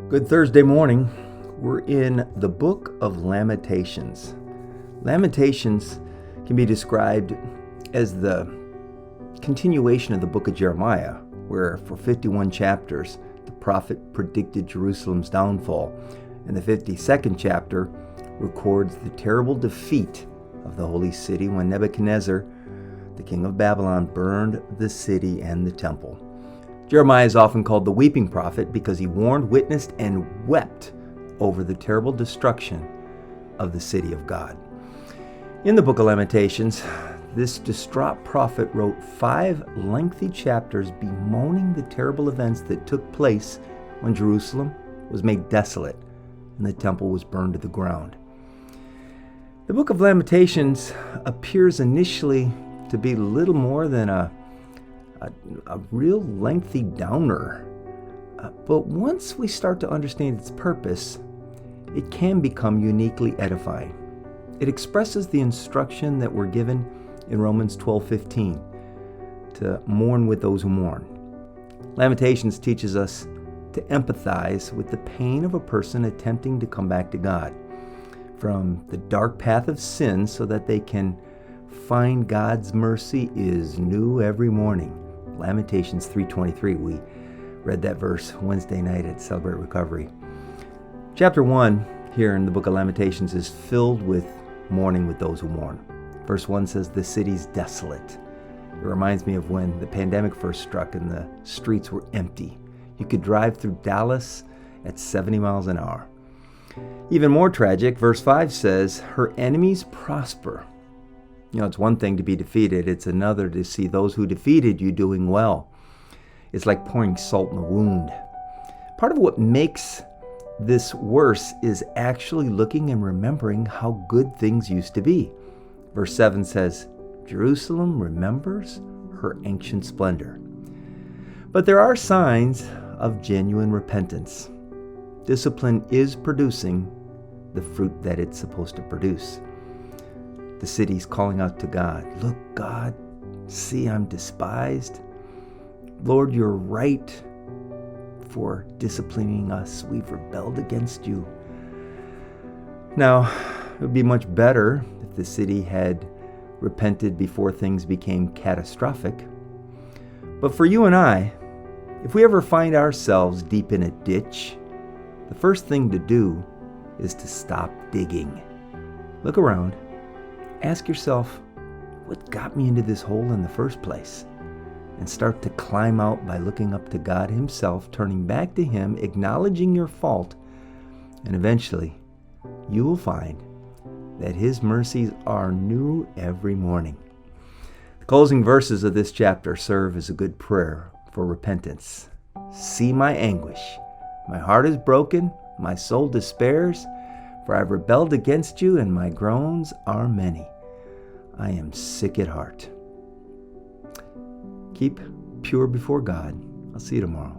Good Thursday morning. We're in the Book of Lamentations. Lamentations can be described as the continuation of the book of Jeremiah, where for 51 chapters the prophet predicted Jerusalem's downfall, and the 52nd chapter records the terrible defeat of the holy city when Nebuchadnezzar, the king of Babylon, burned the city and the temple. Jeremiah is often called the weeping prophet because he warned, witnessed, and wept over the terrible destruction of the city of God. In the Book of Lamentations, this distraught prophet wrote 5 lengthy chapters bemoaning the terrible events that took place when Jerusalem was made desolate and the temple was burned to the ground. The Book of Lamentations appears initially to be little more than a real lengthy downer. But once we start to understand its purpose, it can become uniquely edifying. It expresses the instruction that we're given in Romans 12:15 to mourn with those who mourn. Lamentations teaches us to empathize with the pain of a person attempting to come back to God from the dark path of sin so that they can find God's mercy is new every morning. Lamentations 3:23. We read that verse Wednesday night at Celebrate Recovery. Chapter 1 here in the Book of Lamentations is filled with mourning with those who mourn. Verse 1 says, "The city's desolate." It reminds me of when the pandemic first struck and the streets were empty. You could drive through Dallas at 70 miles an hour. Even more tragic, verse 5 says, "Her enemies prosper." You know, it's one thing to be defeated. It's another to see those who defeated you doing well. It's like pouring salt in a wound. Part of what makes this worse is actually looking and remembering how good things used to be. Verse 7 says, "Jerusalem remembers her ancient splendor." But there are signs of genuine repentance. Discipline is producing the fruit that it's supposed to produce. The city's calling out to God. "Look, God, see I'm despised. Lord, you're right for disciplining us. We've rebelled against you." Now, it would be much better if the city had repented before things became catastrophic. But for you and I, if we ever find ourselves deep in a ditch, the first thing to do is to stop digging. Look around. Ask yourself, what got me into this hole in the first place? And start to climb out by looking up to God Himself, turning back to Him, acknowledging your fault, and eventually you will find that His mercies are new every morning. The closing verses of this chapter serve as a good prayer for repentance. "See my anguish. My heart is broken, my soul despairs, for I have rebelled against you, and my groans are many. I am sick at heart." Keep pure before God. I'll see you tomorrow.